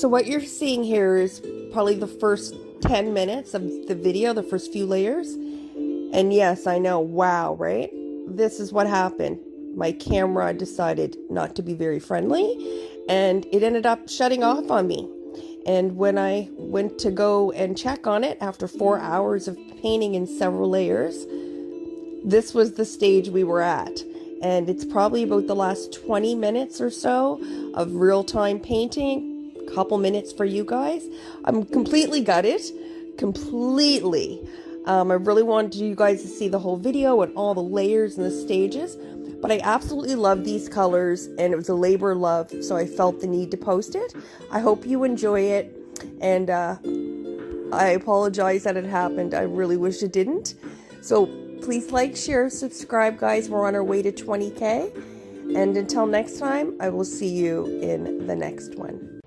So what you're seeing here is probably the first 10 minutes of the video, the first few layers. And yes, I know, wow, right? This is what happened. My camera decided not to be very friendly, and it ended up shutting off on me. And when I went to go and check on it after 4 hours of painting in several layers, this was the stage we were at. And it's probably about the last 20 minutes or so of real-time painting, a couple minutes for you guys. I'm completely gutted, completely. I really wanted you guys to see the whole video and all the layers and the stages, but I absolutely love these colors, and it was a labor of love, so I felt the need to post it. I hope you enjoy it, and I apologize that it happened. I really wish it didn't. So please like, share, subscribe, guys. We're on our way to 20K. And until next time, I will see you in the next one.